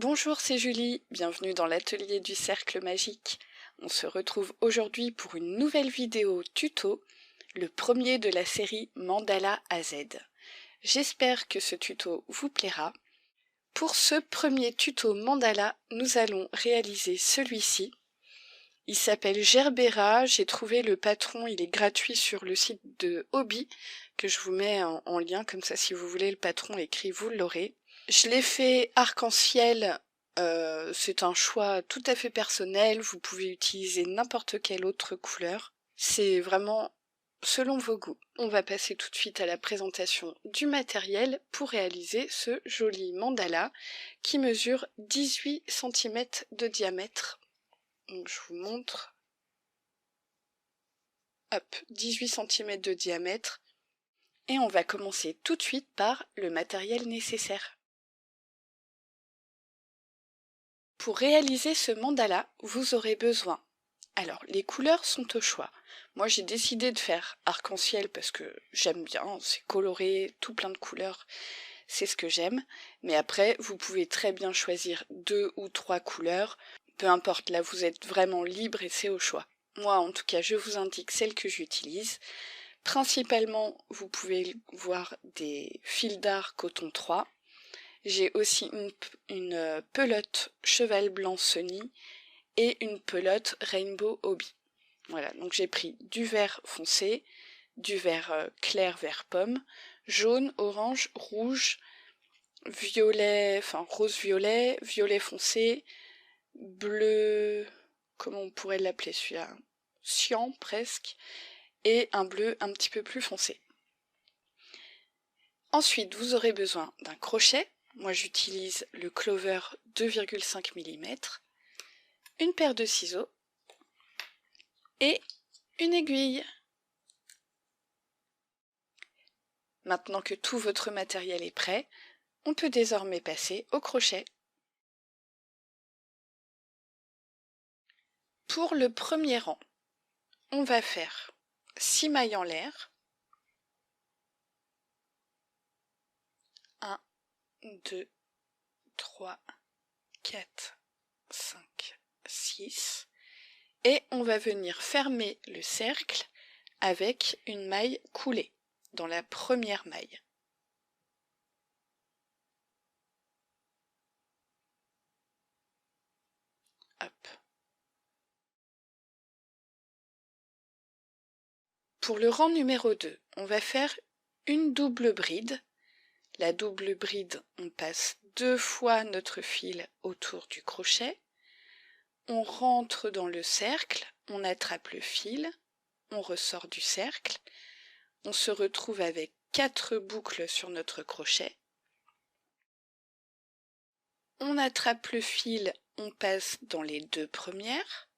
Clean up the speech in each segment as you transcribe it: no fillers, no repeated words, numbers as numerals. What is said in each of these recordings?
Bonjour, c'est Julie, bienvenue dans l'atelier du cercle magique. On se retrouve aujourd'hui pour une nouvelle vidéo tuto, le premier de la série Mandala à Z. J'espère que ce tuto vous plaira. Pour ce premier tuto mandala, nous allons réaliser celui-ci. Il s'appelle Gerbera, j'ai trouvé le patron, il est gratuit sur le site de Hobby, que je vous mets en lien, comme ça si vous voulez le patron écrit, vous l'aurez. Je l'ai fait arc-en-ciel, c'est un choix tout à fait personnel, vous pouvez utiliser n'importe quelle autre couleur. C'est vraiment selon vos goûts. On va passer tout de suite à la présentation du matériel pour réaliser ce joli mandala qui mesure 18 cm de diamètre. Donc je vous montre. Hop, 18 cm de diamètre. Et on va commencer tout de suite par le matériel nécessaire. Pour réaliser ce mandala, vous aurez besoin. Alors, les couleurs sont au choix. Moi, j'ai décidé de faire arc-en-ciel parce que j'aime bien, c'est coloré, tout plein de couleurs, c'est ce que j'aime. Mais après, vous pouvez très bien choisir 2 ou 3 couleurs. Peu importe, là, vous êtes vraiment libre et c'est au choix. Moi, en tout cas, je vous indique celles que j'utilise. Principalement, vous pouvez voir des fils d'art coton 3. J'ai aussi une pelote cheval blanc Sony et une pelote Rainbow Hobby. Voilà, donc j'ai pris du vert foncé, du vert clair vert pomme, jaune, orange, rouge, violet, enfin rose-violet, violet foncé, bleu, comment on pourrait l'appeler celui-là, cyan presque, et un bleu un petit peu plus foncé. Ensuite, vous aurez besoin d'un crochet. Moi, j'utilise le Clover 2,5 mm, une paire de ciseaux et une aiguille. Maintenant que tout votre matériel est prêt, on peut désormais passer au crochet. Pour le premier rang, on va faire 6 mailles en l'air. 1, 2, 3, 4, 5, 6. Et on va venir fermer le cercle avec une maille coulée dans la première maille. Hop. Pour le rang numéro 2, on va faire une double bride. La double bride, on passe 2 fois notre fil autour du crochet. On rentre dans le cercle, on attrape le fil, on ressort du cercle. On se retrouve avec 4 boucles sur notre crochet. On attrape le fil, on passe dans les 2 premières.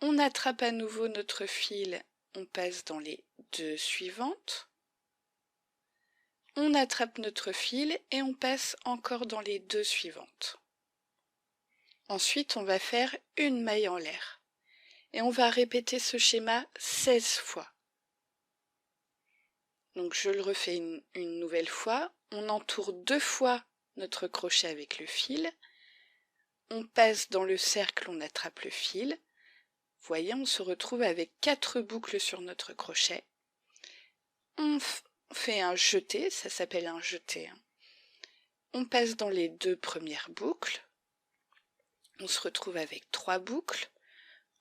On attrape à nouveau notre fil, on passe dans les 2 suivantes. On attrape notre fil et on passe encore dans les 2 suivantes. Ensuite, on va faire une maille en l'air. Et on va répéter ce schéma 16 fois. Donc je le refais une nouvelle fois. On entoure 2 fois notre crochet avec le fil. On passe dans le cercle, on attrape le fil. Vous voyez, on se retrouve avec 4 boucles sur notre crochet. On fait un jeté, ça s'appelle un jeté. On passe dans les 2 premières boucles. On se retrouve avec 3 boucles.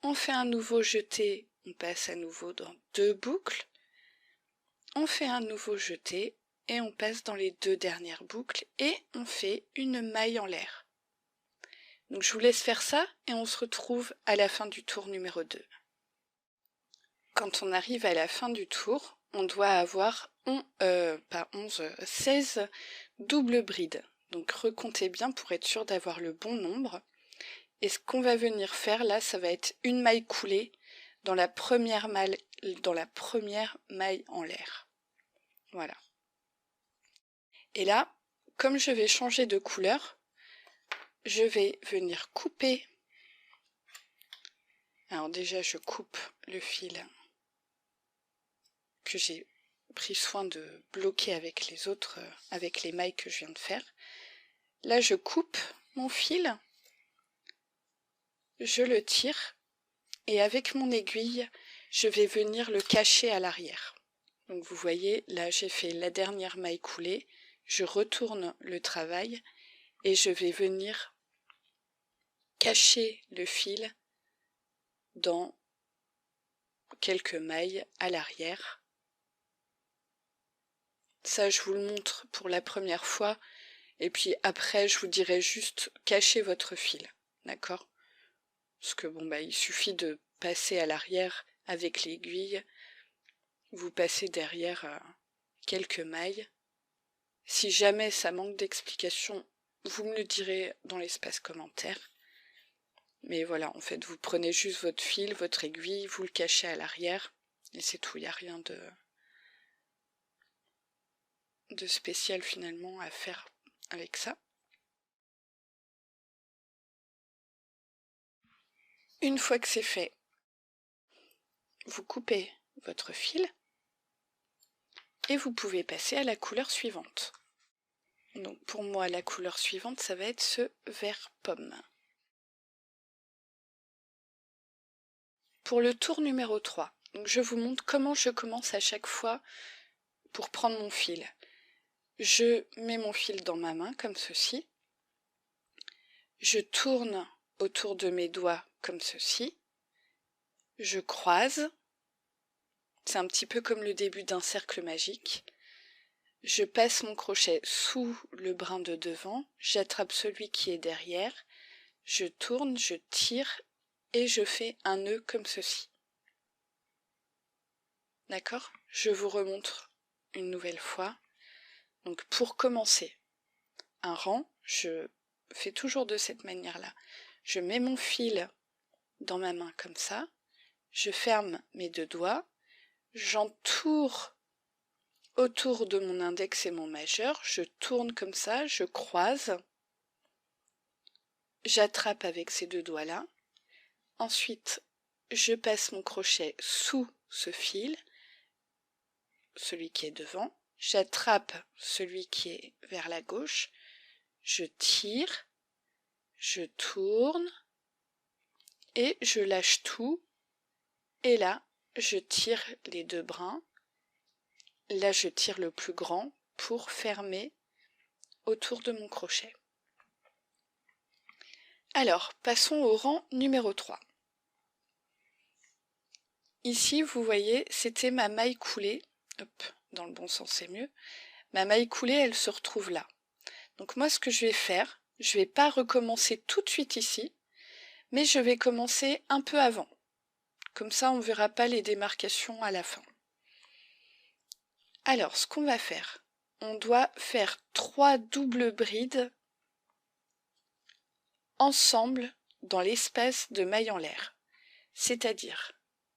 On fait un nouveau jeté, on passe à nouveau dans 2 boucles. On fait un nouveau jeté et on passe dans les 2 dernières boucles et on fait une maille en l'air. Donc je vous laisse faire ça et on se retrouve à la fin du tour numéro 2. Quand on arrive à la fin du tour, on doit avoir 16 doubles brides. Donc recomptez bien pour être sûr d'avoir le bon nombre. Et ce qu'on va venir faire là, ça va être une maille coulée dans la première maille en l'air. Voilà. Et là, comme je vais changer de couleur, je vais venir couper. Alors déjà, je coupe le fil que j'ai pris soin de bloquer avec les autres, avec les mailles que je viens de faire. Là, je coupe mon fil, je le tire et avec mon aiguille, je vais venir le cacher à l'arrière. Donc vous voyez, là j'ai fait la dernière maille coulée, je retourne le travail et je vais venir cacher le fil dans quelques mailles à l'arrière. Ça, je vous le montre pour la première fois, et puis après, je vous dirai juste cachez votre fil, d'accord? Parce que bon, il suffit de passer à l'arrière avec l'aiguille, vous passez derrière quelques mailles. Si jamais ça manque d'explication, vous me le direz dans l'espace commentaire. Mais voilà, en fait, vous prenez juste votre fil, votre aiguille, vous le cachez à l'arrière, et c'est tout, il n'y a rien de spécial finalement à faire avec ça. Une fois que c'est fait, vous coupez votre fil et vous pouvez passer à la couleur suivante. Donc pour moi, la couleur suivante, ça va être ce vert pomme. Pour le tour numéro 3, donc je vous montre comment je commence à chaque fois pour prendre mon fil. Je mets mon fil dans ma main comme ceci. Je tourne autour de mes doigts comme ceci. Je croise. C'est un petit peu comme le début d'un cercle magique. Je passe mon crochet sous le brin de devant, j'attrape celui qui est derrière, je tourne, je tire et je fais un nœud comme ceci. D'accord? Je vous remontre une nouvelle fois. Donc pour commencer un rang, je fais toujours de cette manière-là. Je mets mon fil dans ma main comme ça, je ferme mes deux doigts, j'entoure autour de mon index et mon majeur, je tourne comme ça, je croise, j'attrape avec ces deux doigts-là, ensuite je passe mon crochet sous ce fil, celui qui est devant, j'attrape celui qui est vers la gauche, je tire, je tourne et je lâche tout, et là je tire les deux brins, là je tire le plus grand pour fermer autour de mon crochet. Alors, passons au rang numéro 3. Ici, vous voyez, c'était ma maille coulée. Hop, dans le bon sens, c'est mieux. Ma maille coulée, elle se retrouve là. Donc moi, ce que je vais faire, je ne vais pas recommencer tout de suite ici, mais je vais commencer un peu avant. Comme ça, on ne verra pas les démarcations à la fin. Alors, ce qu'on va faire, on doit faire 3 doubles brides ensemble dans l'espace de maille en l'air. C'est-à-dire,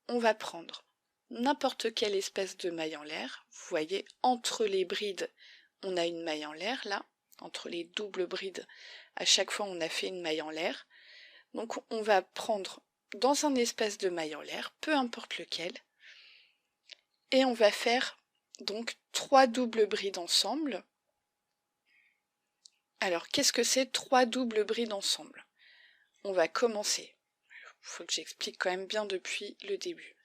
on va prendre n'importe quel espace de maille en l'air. Vous voyez, entre les brides, on a une maille en l'air, là. Entre les doubles brides, à chaque fois, on a fait une maille en l'air. Donc, on va prendre dans un espace de maille en l'air, peu importe lequel, et on va faire donc 3 doubles brides ensemble. Alors, qu'est-ce que c'est 3 doubles brides ensemble? On va commencer. Il faut que j'explique quand même bien depuis le début.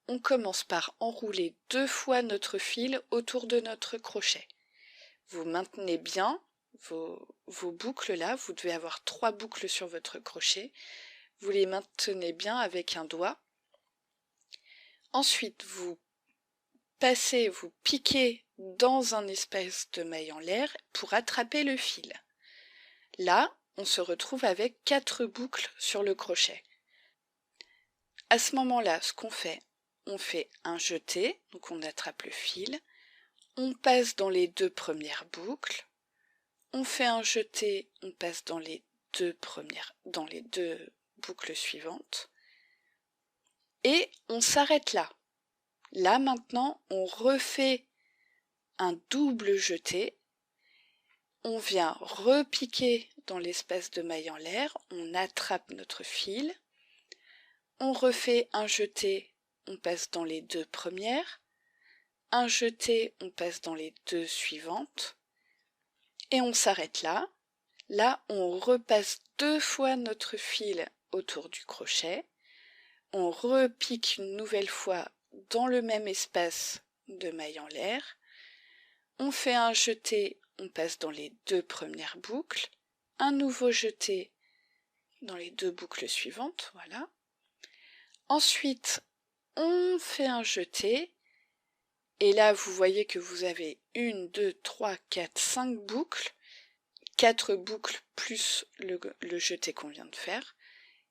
On commence par enrouler 2 fois notre fil autour de notre crochet. Vous maintenez bien vos boucles là, vous devez avoir 3 boucles sur votre crochet. Vous les maintenez bien avec un doigt. Ensuite, vous passez, vous piquez dans un espace de maille en l'air pour attraper le fil. Là, on se retrouve avec 4 boucles sur le crochet. À ce moment-là, ce qu'on fait, on fait un jeté, donc on attrape le fil, on passe dans les 2 premières boucles, on fait un jeté, on passe dans les deux boucles suivantes, et on s'arrête là. Là maintenant, on refait un double jeté, on vient repiquer dans l'espace de maille en l'air, on attrape notre fil, on refait un jeté, on passe dans les 2 premières, un jeté, on passe dans les deux suivantes et on s'arrête là. Là, on repasse 2 fois notre fil autour du crochet, on repique une nouvelle fois dans le même espace de mailles en l'air, on fait un jeté, on passe dans les 2 premières boucles, un nouveau jeté dans les 2 boucles suivantes, voilà. Ensuite, on fait un jeté, et là vous voyez que vous avez 1, 2, 3, 4, 5 boucles, 4 boucles plus le jeté qu'on vient de faire.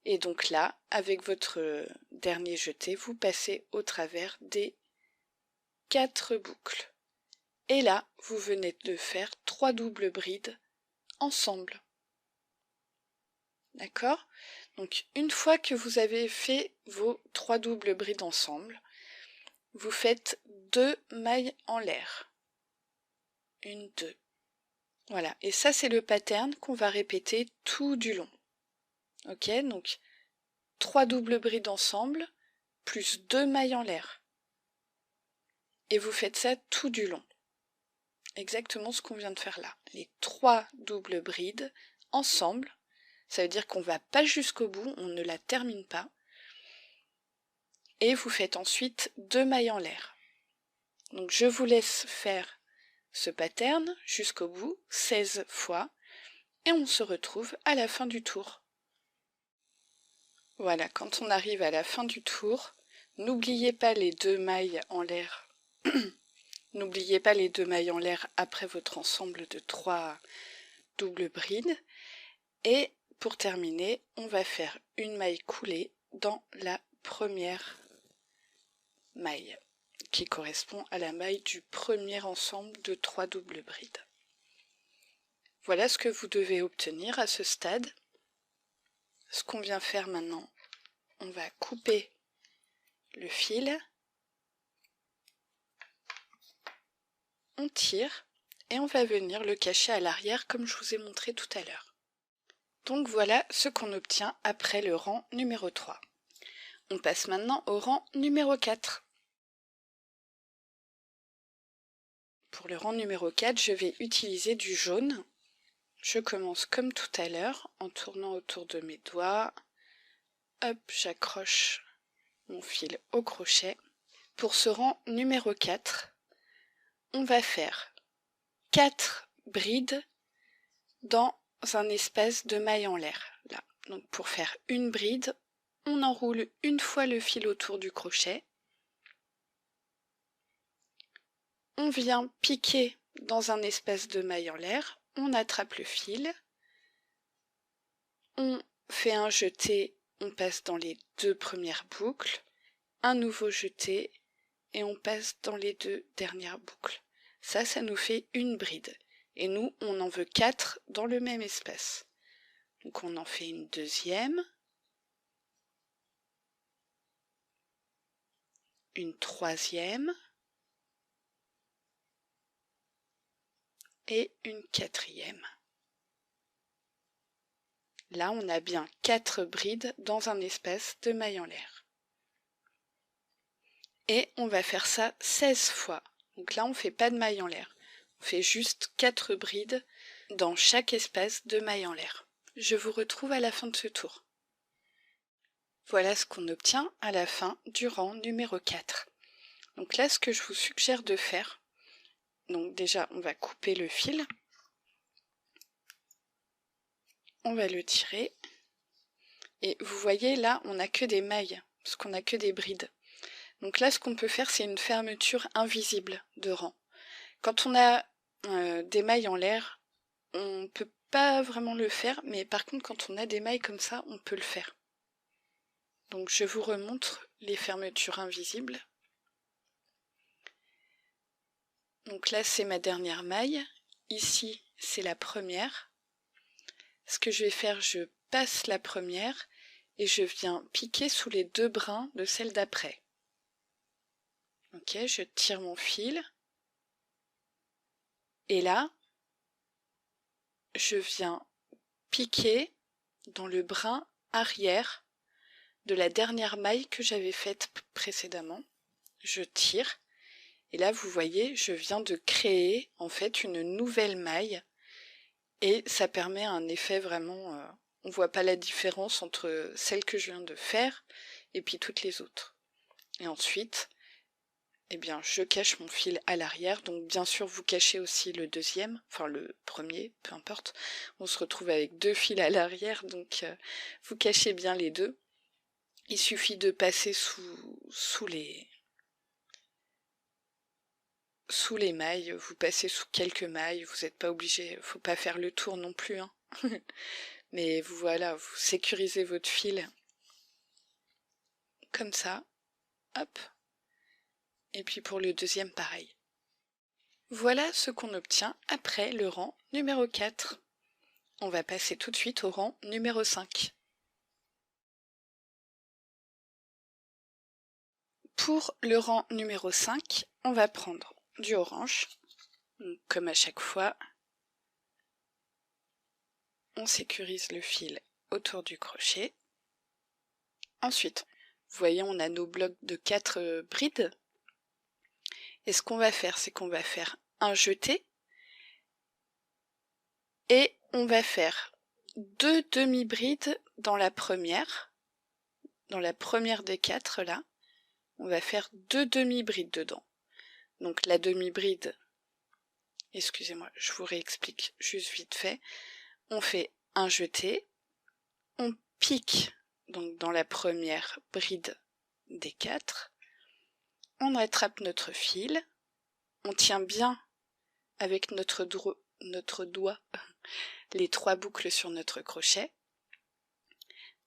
Et donc là, avec votre dernier jeté, vous passez au travers des 4 boucles. Et là, vous venez de faire 3 doubles brides ensemble. D'accord? Donc une fois que vous avez fait vos 3 doubles brides ensemble, vous faites 2 mailles en l'air. 1, 2. Voilà, et ça c'est le pattern qu'on va répéter tout du long. Ok, donc 3 doubles brides ensemble, plus 2 mailles en l'air. Et vous faites ça tout du long. Exactement ce qu'on vient de faire là. Les 3 doubles brides ensemble, ça veut dire qu'on ne va pas jusqu'au bout, on ne la termine pas. Et vous faites ensuite 2 mailles en l'air. Donc je vous laisse faire ce pattern jusqu'au bout, 16 fois, et on se retrouve à la fin du tour. Voilà, quand on arrive à la fin du tour, n'oubliez pas les 2 mailles en l'air. N'oubliez pas les 2 mailles en l'air après votre ensemble de 3 doubles brides. Et pour terminer, on va faire une maille coulée dans la première maille, qui correspond à la maille du premier ensemble de 3 doubles brides. Voilà ce que vous devez obtenir à ce stade. Ce qu'on vient faire maintenant, on va couper le fil, on tire et on va venir le cacher à l'arrière comme je vous ai montré tout à l'heure. Donc voilà ce qu'on obtient après le rang numéro 3. On passe maintenant au rang numéro 4. Pour le rang numéro 4, je vais utiliser du jaune. Je commence comme tout à l'heure en tournant autour de mes doigts. Hop, j'accroche mon fil au crochet. Pour ce rang numéro 4, on va faire 4 brides dans un espace de maille en l'air. Là. Donc pour faire une bride, on enroule une fois le fil autour du crochet. On vient piquer dans un espace de maille en l'air, on attrape le fil, on fait un jeté, on passe dans les 2 premières boucles, un nouveau jeté et on passe dans les 2 dernières boucles. Ça nous fait une bride. Et nous, on en veut 4 dans le même espace. Donc on en fait une deuxième, une troisième et une quatrième. Là, on a bien 4 brides dans un espace de maille en l'air. Et on va faire ça 16 fois. Donc là, on ne fait pas de maille en l'air. On fait juste 4 brides dans chaque espace de maille en l'air. Je vous retrouve à la fin de ce tour. Voilà ce qu'on obtient à la fin du rang numéro 4. Donc là, ce que je vous suggère de faire, donc déjà, on va couper le fil. On va le tirer. Et vous voyez, là, on n'a que des mailles, parce qu'on n'a que des brides. Donc là, ce qu'on peut faire, c'est une fermeture invisible de rang. Quand on a des mailles en l'air, on ne peut pas vraiment le faire, mais par contre, quand on a des mailles comme ça, on peut le faire. Donc je vous remontre les fermetures invisibles. Donc là, c'est ma dernière maille. Ici, c'est la première. Ce que je vais faire, je passe la première et je viens piquer sous les 2 brins de celle d'après. Ok, je tire mon fil. Et là, je viens piquer dans le brin arrière de la dernière maille que j'avais faite précédemment. Je tire Et là, vous voyez, je viens de créer en fait une nouvelle maille et ça permet un effet vraiment... on voit pas la différence entre celle que je viens de faire et puis toutes les autres. Et ensuite, eh bien, je cache mon fil à l'arrière. Donc bien sûr, vous cachez aussi le deuxième, enfin le premier, peu importe. On se retrouve avec 2 fils à l'arrière, donc vous cachez bien les deux. Il suffit de passer sous les mailles, vous passez sous quelques mailles, vous n'êtes pas obligé, faut pas faire le tour non plus, hein. Mais voilà, vous sécurisez votre fil comme ça, hop. Et puis pour le deuxième, pareil. Voilà ce qu'on obtient après le rang numéro 4. On va passer tout de suite au rang numéro 5. Pour le rang numéro 5, on va prendre du orange. Donc, comme à chaque fois, on sécurise le fil autour du crochet. Ensuite, vous voyez, on a nos blocs de 4 brides. Et ce qu'on va faire, c'est qu'on va faire un jeté et on va faire 2 demi-brides dans la première des 4 là. On va faire 2 demi-brides dedans. Donc la demi-bride, excusez-moi, je vous réexplique juste vite fait. On fait un jeté, on pique donc dans la première bride des 4, on attrape notre fil, on tient bien avec notre doigt les 3 boucles sur notre crochet,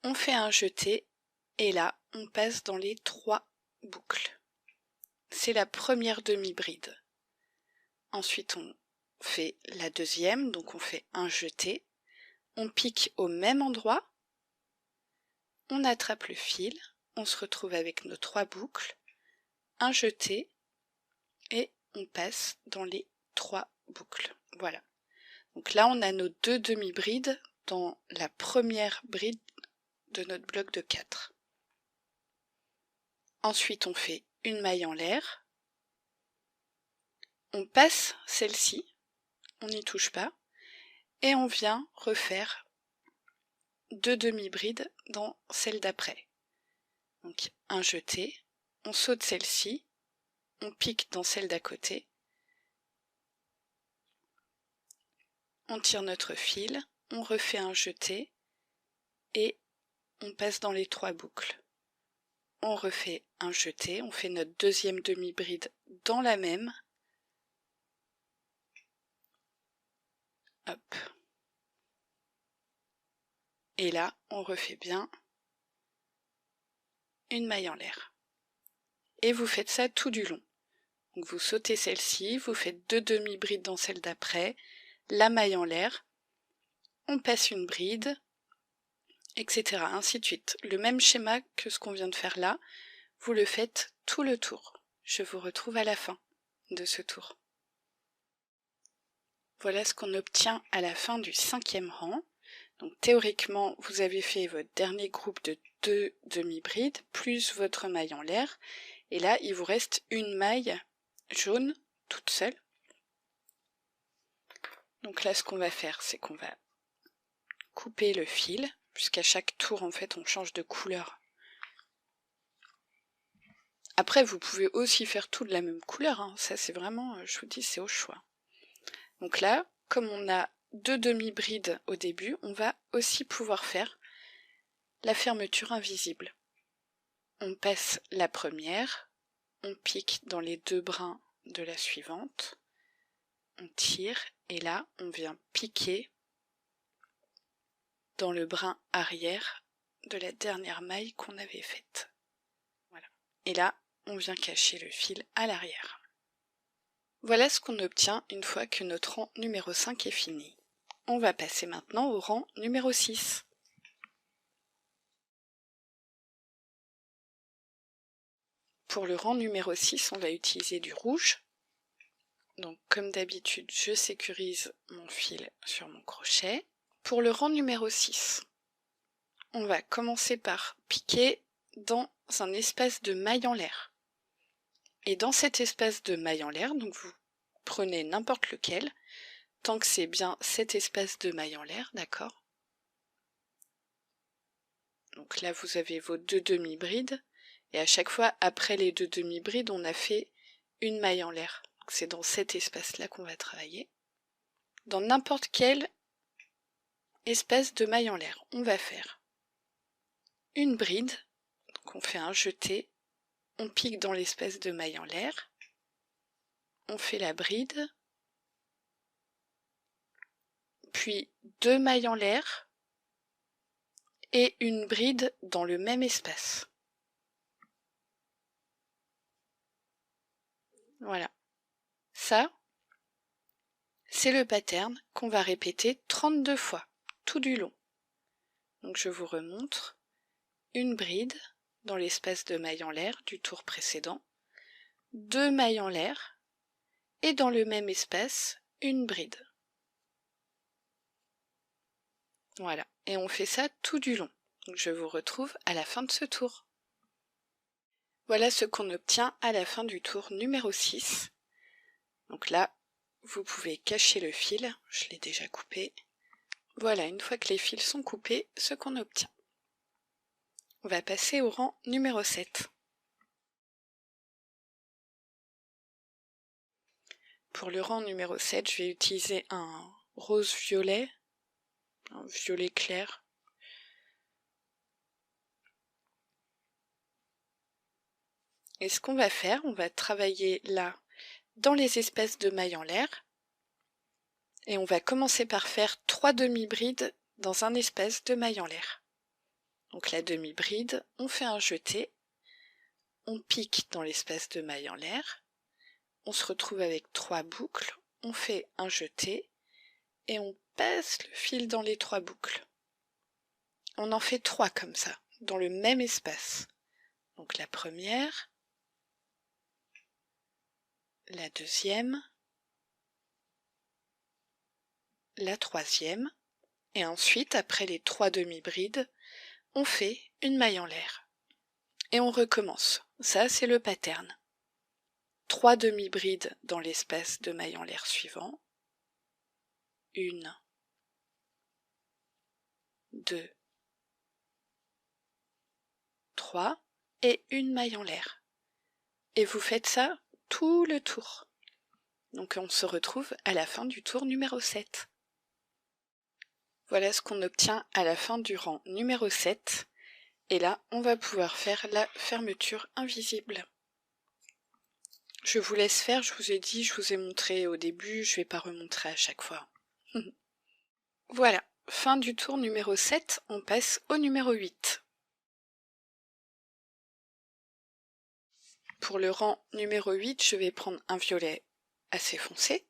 on fait un jeté et là on passe dans les 3 boucles. C'est la première demi-bride. Ensuite on fait la deuxième, donc on fait un jeté, on pique au même endroit, on attrape le fil, on se retrouve avec nos 3 boucles, un jeté et on passe dans les 3 boucles. Voilà. Donc là on a nos 2 demi-brides dans la première bride de notre bloc de 4. Ensuite on fait une maille en l'air, on passe celle-ci, on n'y touche pas, et on vient refaire 2 demi-brides dans celle d'après. Donc un jeté, on saute celle-ci, on pique dans celle d'à côté, on tire notre fil, on refait un jeté et on passe dans les 3 boucles. On refait un jeté, on fait notre deuxième demi-bride dans la même. Hop. Et là, on refait bien une maille en l'air. Et vous faites ça tout du long. Donc vous sautez celle-ci, vous faites 2 demi-brides dans celle d'après, la maille en l'air, on passe une bride, etc. Ainsi de suite. Le même schéma que ce qu'on vient de faire là, vous le faites tout le tour. Je vous retrouve à la fin de ce tour. Voilà ce qu'on obtient à la fin du 5e rang. Donc théoriquement, vous avez fait votre dernier groupe de 2 demi-brides, plus votre maille en l'air. Et là, il vous reste une maille jaune, toute seule. Donc là, ce qu'on va faire, c'est qu'on va couper le fil, puisqu'à chaque tour, en fait, on change de couleur. Après, vous pouvez aussi faire tout de la même couleur, hein. Ça c'est vraiment, je vous dis, c'est au choix. Donc là, comme on a 2 demi-brides au début, on va aussi pouvoir faire la fermeture invisible. On passe la première, on pique dans les 2 brins de la suivante, on tire, et là, on vient piquer dans le brin arrière de la dernière maille qu'on avait faite. Voilà. Et là, on vient cacher le fil à l'arrière. Voilà ce qu'on obtient une fois que notre rang numéro 5 est fini. On va passer maintenant au rang numéro 6. Pour le rang numéro 6, on va utiliser du rouge. Donc comme d'habitude, je sécurise mon fil sur mon crochet. Pour le rang numéro 6, on va commencer par piquer dans un espace de maille en l'air. Et dans cet espace de maille en l'air, donc vous prenez n'importe lequel, tant que c'est bien cet espace de maille en l'air, d'accord? Donc là vous avez vos 2 demi-brides, et à chaque fois après les 2 demi-brides on a fait une maille en l'air. C'est dans cet espace-là qu'on va travailler. Dans n'importe quel espace de maille en l'air, on va faire une bride, donc on fait un jeté, on pique dans l'espace de maille en l'air, on fait la bride, puis 2 mailles en l'air et une bride dans le même espace. Voilà. Ça, c'est le pattern qu'on va répéter 32 fois, tout du long. Donc je vous remontre une bride dans l'espace de maille en l'air du tour précédent, 2 mailles en l'air et dans le même espace, une bride. Voilà, et on fait ça tout du long. Donc je vous retrouve à la fin de ce tour. Voilà ce qu'on obtient à la fin du tour numéro 6. Donc là, vous pouvez cacher le fil, je l'ai déjà coupé. Voilà, une fois que les fils sont coupés, ce qu'on obtient. On va passer au rang numéro 7. Pour le rang numéro 7, je vais utiliser un rose-violet, un violet clair. Et ce qu'on va faire, on va travailler là, dans les espaces de mailles en l'air, et on va commencer par faire 3 demi-brides dans un espace de mailles en l'air. Donc la demi-bride, on fait un jeté, on pique dans l'espace de mailles en l'air, on se retrouve avec 3 boucles, on fait un jeté, et on passe le fil dans les 3 boucles. On en fait 3 comme ça, dans le même espace. Donc la première, la deuxième, la troisième, et ensuite, après les 3 demi-brides, on fait une maille en l'air. Et on recommence. Ça, c'est le pattern. 3 demi-brides dans l'espace de maille en l'air suivant. 1, 2, 3, et une maille en l'air. Et vous faites ça tout le tour. Donc on se retrouve à la fin du tour numéro 7. Voilà ce qu'on obtient à la fin du rang numéro 7. Et là, on va pouvoir faire la fermeture invisible. Je vous laisse faire, je vous ai dit, je vous ai montré au début, je ne vais pas remontrer à chaque fois. Voilà, fin du tour numéro 7, on passe au numéro 8. Pour le rang numéro 8, je vais prendre un violet assez foncé.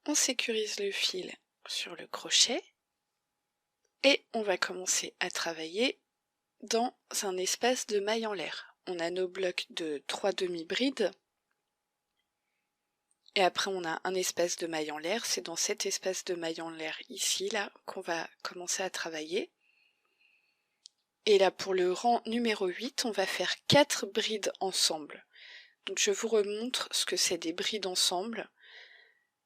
On sécurise le fil sur le crochet et on va commencer à travailler dans un espace de maille en l'air. On a nos blocs de 3 demi-brides et après on a un espace de maille en l'air. C'est dans cet espace de maille en l'air ici là qu'on va commencer à travailler. Et là pour le rang numéro 8, on va faire 4 brides ensemble. Donc je vous remontre ce que c'est des brides ensemble.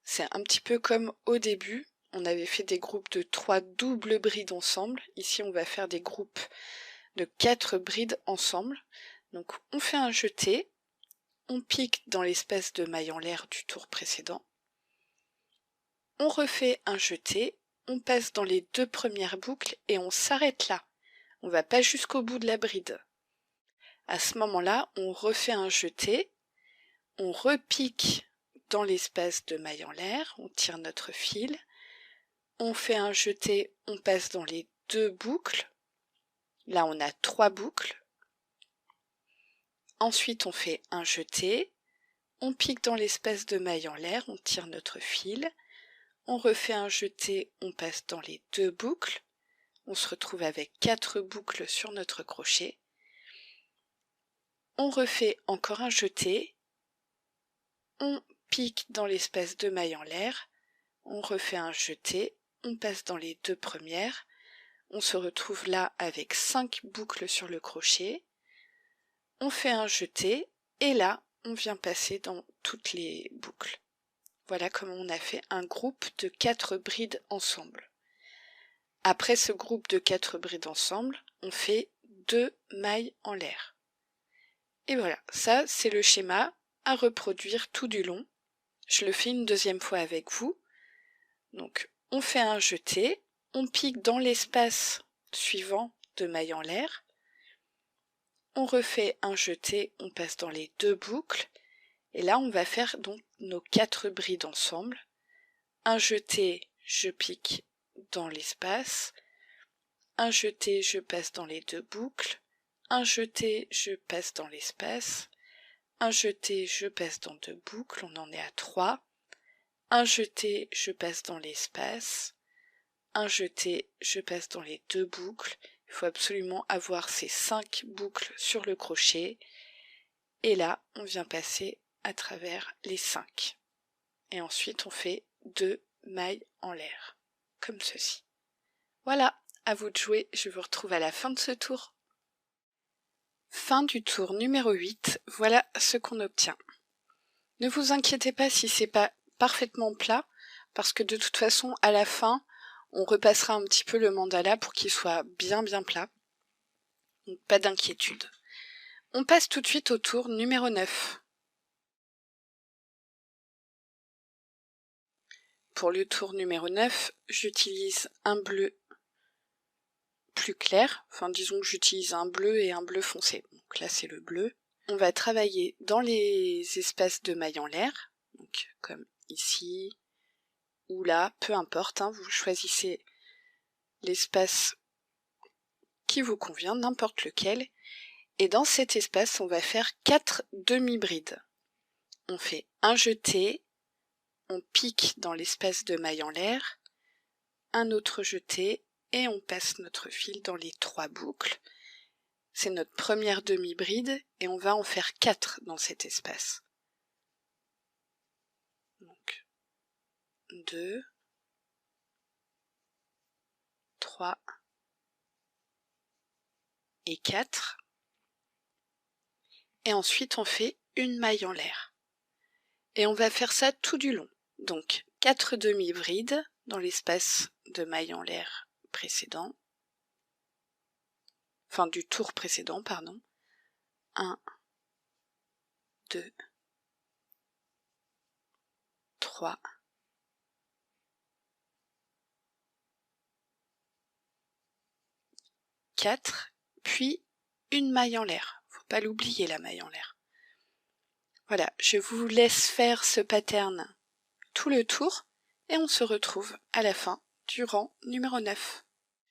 C'est un petit peu comme au début, on avait fait des groupes de 3 doubles brides ensemble. Ici on va faire des groupes de 4 brides ensemble. Donc on fait un jeté, on pique dans l'espace de maille en l'air du tour précédent, on refait un jeté, on passe dans les 2 premières boucles et on s'arrête là. On va pas jusqu'au bout de la bride. À ce moment-là, on refait un jeté, on repique dans l'espace de maille en l'air, on tire notre fil, on fait un jeté, on passe dans les 2 boucles. Là, on a 3 boucles. Ensuite, on fait un jeté, on pique dans l'espace de maille en l'air, on tire notre fil, on refait un jeté, on passe dans les 2 boucles, on se retrouve avec 4 boucles sur notre crochet, on refait encore un jeté, on pique dans l'espace de maille en l'air, on refait un jeté, on passe dans les 2 premières, on se retrouve là avec 5 boucles sur le crochet, on fait un jeté, et là, on vient passer dans toutes les boucles. Voilà comment on a fait un groupe de 4 brides ensemble. Après ce groupe de 4 brides ensemble, on fait 2 mailles en l'air. Et voilà, ça c'est le schéma à reproduire tout du long. Je le fais une deuxième fois avec vous. Donc on fait un jeté, on pique dans l'espace suivant de mailles en l'air, on refait un jeté, on passe dans les 2 boucles, et là on va faire donc nos 4 brides ensemble. Un jeté, je pique dans l'espace, un jeté, je passe dans les 2 boucles, un jeté, je passe dans l'espace, un jeté, je passe dans 2 boucles, on en est à 3, un jeté, je passe dans l'espace, un jeté, je passe dans les 2 boucles, il faut absolument avoir ces 5 boucles sur le crochet, et là on vient passer à travers les 5. Et ensuite on fait 2 mailles en l'air, comme ceci. Voilà, à vous de jouer, je vous retrouve à la fin de ce tour. Fin du tour numéro 8, voilà ce qu'on obtient. Ne vous inquiétez pas si c'est pas parfaitement plat, parce que de toute façon, à la fin, on repassera un petit peu le mandala pour qu'il soit bien plat. Donc pas d'inquiétude. On passe tout de suite au tour numéro 9. Pour le tour numéro 9, j'utilise un bleu plus clair, enfin disons que j'utilise un bleu et un bleu foncé. Donc là c'est le bleu. On va travailler dans les espaces de mailles en l'air, donc comme ici ou là, peu importe, hein, vous choisissez l'espace qui vous convient, n'importe lequel, et dans cet espace on va faire 4 demi-brides. On fait un jeté, on pique dans l'espace de mailles en l'air, un autre jeté, et on passe notre fil dans les 3 boucles. C'est notre première demi-bride, et on va en faire 4 dans cet espace. Donc, 2, 3 et 4. Et ensuite on fait une maille en l'air. Et on va faire ça tout du long. Donc 4 demi-brides dans l'espace de maille en l'air précédent. Enfin du tour précédent, pardon. 1, 2, 3, 4, puis une maille en l'air. Faut pas l'oublier la maille en l'air. Voilà, je vous laisse faire ce pattern tout le tour et on se retrouve à la fin du rang numéro 9.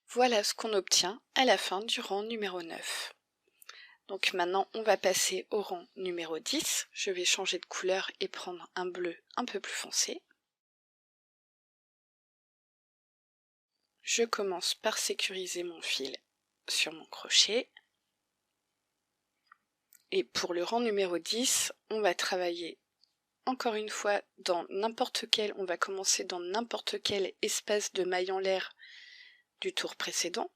Voilà ce qu'on obtient à la fin du rang numéro 9. Donc maintenant on va passer au rang numéro 10. Je vais changer de couleur et prendre un bleu un peu plus foncé. Je commence par sécuriser mon fil sur mon crochet. Et pour le rang numéro 10, on va travailler encore une fois dans n'importe quel, on va commencer dans n'importe quel espace de maille en l'air du tour précédent.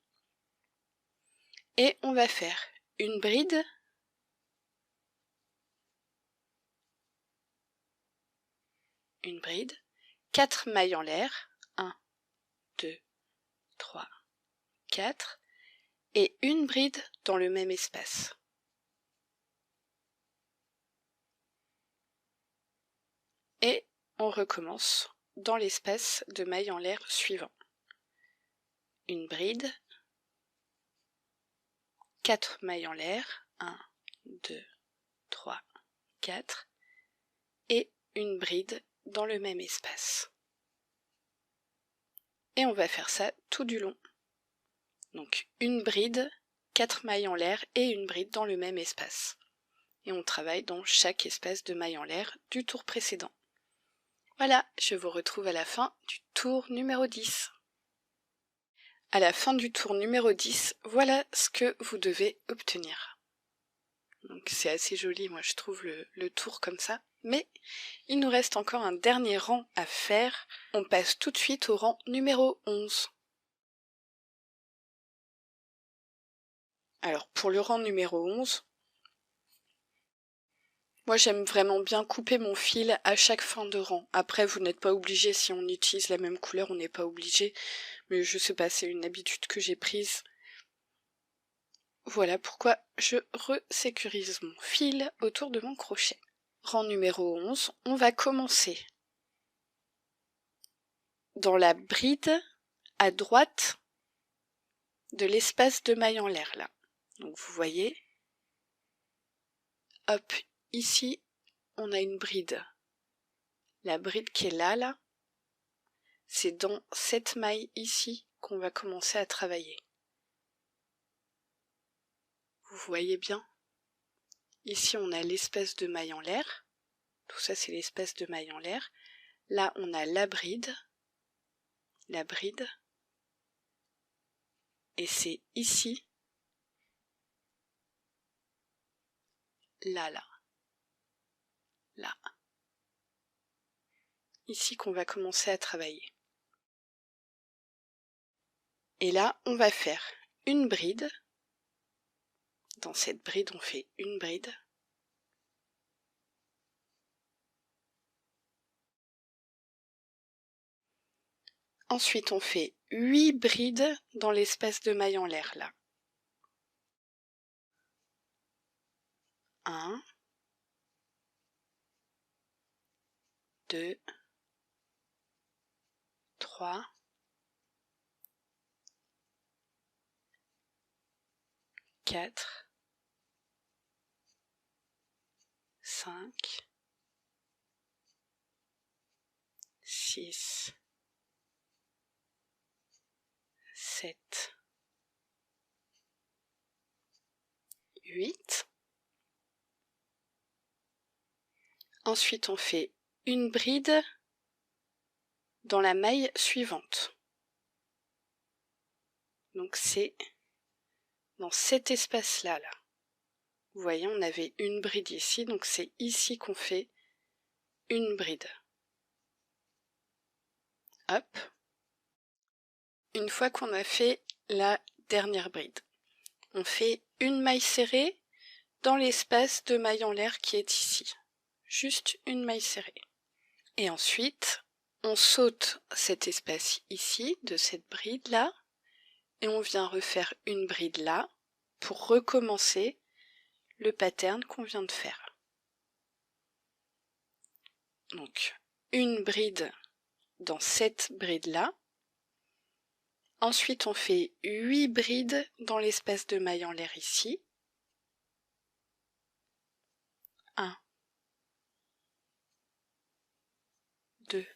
Et on va faire une bride, une bride, 4 mailles en l'air, 1, 2, 3, 4, et une bride dans le même espace. Et on recommence dans l'espace de mailles en l'air suivant. Une bride, 4 mailles en l'air, 1, 2, 3, 4, et une bride dans le même espace. Et on va faire ça tout du long. Donc une bride, 4 mailles en l'air et une bride dans le même espace. Et on travaille dans chaque espace de mailles en l'air du tour précédent. Voilà, je vous retrouve à la fin du tour numéro 10. À la fin du tour numéro 10, voilà ce que vous devez obtenir. Donc c'est assez joli, moi je trouve le tour comme ça. Mais il nous reste encore un dernier rang à faire. On passe tout de suite au rang numéro 11. Alors pour le rang numéro 11, Moi j'aime vraiment bien couper mon fil à chaque fin de rang. Après vous n'êtes pas obligé, si on utilise la même couleur on n'est pas obligé. Mais je sais pas, c'est une habitude que j'ai prise. Voilà pourquoi je resécurise mon fil autour de mon crochet. Rang numéro 11, on va commencer dans la bride à droite de l'espace de maille en l'air là. Donc vous voyez, hop, ici on a une bride. La bride qui est là, c'est dans cette maille ici qu'on va commencer à travailler. Vous voyez bien? Ici on a l'espace de maille en l'air. Tout ça c'est l'espace de maille en l'air. Là on a la bride. Et c'est ici, là, ici qu'on va commencer à travailler. Et là, on va faire une bride. Dans cette bride, on fait une bride. Ensuite, on fait 8 brides dans l'espace de maille en l'air, là. 1, 2, 3, 4, 5, 6, 7, 8. Ensuite, on fait une bride dans la maille suivante. Donc c'est dans cet espace-là, là. Vous voyez, on avait une bride ici, donc c'est ici qu'on fait une bride. Hop. Une fois qu'on a fait la dernière bride, on fait une maille serrée dans l'espace de maille en l'air qui est ici. Juste une maille serrée. Et ensuite, on saute cet espace ici, de cette bride là, et on vient refaire une bride là, pour recommencer le pattern qu'on vient de faire. Donc, une bride dans cette bride là. Ensuite, on fait 8 brides dans l'espace de maille en l'air ici. 1, 2,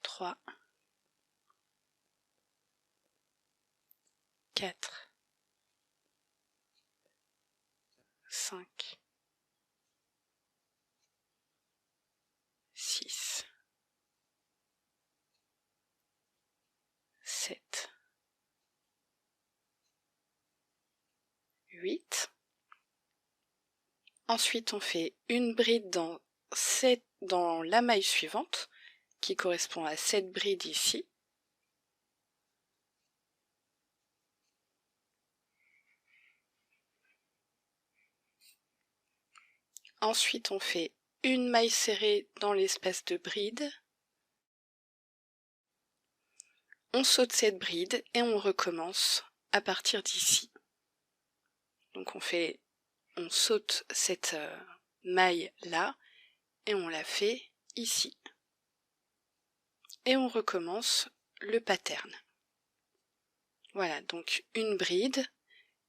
3, 4, 5, 6, 7, 8. Ensuite, on fait une bride dans la maille suivante, qui correspond à cette bride ici. Ensuite, on fait une maille serrée dans l'espace de bride. On saute cette bride et on recommence à partir d'ici. Donc on saute cette maille là et on la fait ici. Et on recommence le pattern. Voilà, donc une bride,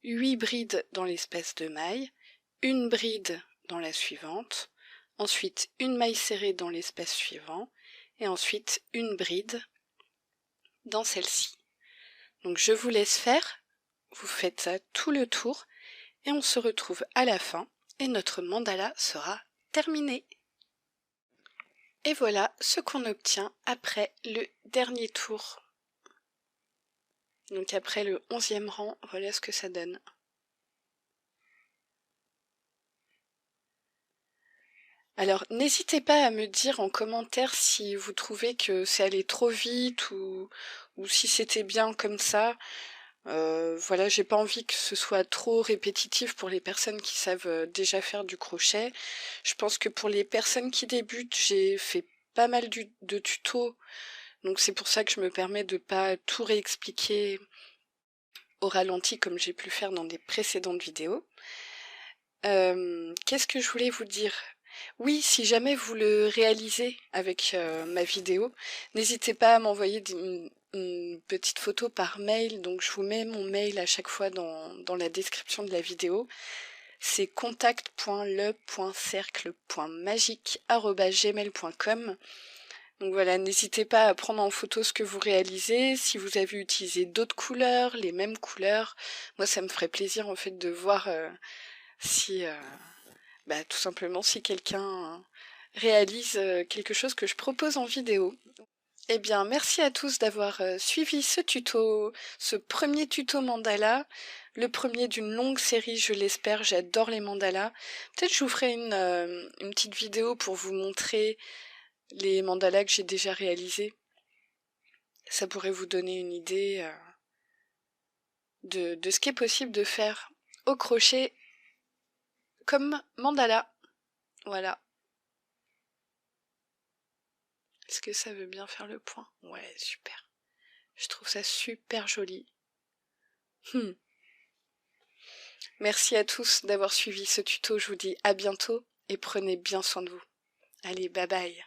8 brides dans l'espace de maille, une bride dans la suivante, ensuite une maille serrée dans l'espace suivant, et ensuite une bride dans celle-ci. Donc je vous laisse faire, vous faites ça tout le tour, et on se retrouve à la fin, et notre mandala sera terminé. Et voilà ce qu'on obtient après le dernier tour. Donc après le 11e rang, voilà ce que ça donne. Alors n'hésitez pas à me dire en commentaire si vous trouvez que c'est allé trop vite ou si c'était bien comme ça. Voilà, j'ai pas envie que ce soit trop répétitif pour les personnes qui savent déjà faire du crochet. Je pense que pour les personnes qui débutent, j'ai fait pas mal de tutos, donc c'est pour ça que je me permets de pas tout réexpliquer au ralenti comme j'ai pu le faire dans des précédentes vidéos. Qu'est-ce que je voulais vous dire? Oui, si jamais vous le réalisez avec ma vidéo, n'hésitez pas à m'envoyer une petite photo par mail. Donc je vous mets mon mail à chaque fois dans la description de la vidéo. C'est contact.le.cercle.magique@gmail.com. Donc voilà, n'hésitez pas à prendre en photo ce que vous réalisez. Si vous avez utilisé d'autres couleurs, les mêmes couleurs, moi ça me ferait plaisir en fait de voir si tout simplement si quelqu'un réalise quelque chose que je propose en vidéo. Eh bien, merci à tous d'avoir suivi ce tuto, ce premier tuto mandala, le premier d'une longue série, je l'espère. J'adore les mandalas. Peut-être je vous ferai une petite vidéo pour vous montrer les mandalas que j'ai déjà réalisés. Ça pourrait vous donner une idée de ce qui est possible de faire au crochet comme mandala. Voilà. Est-ce que ça veut bien faire le point? Ouais, super. Je trouve ça super joli. Merci à tous d'avoir suivi ce tuto. Je vous dis à bientôt et prenez bien soin de vous. Allez, bye bye.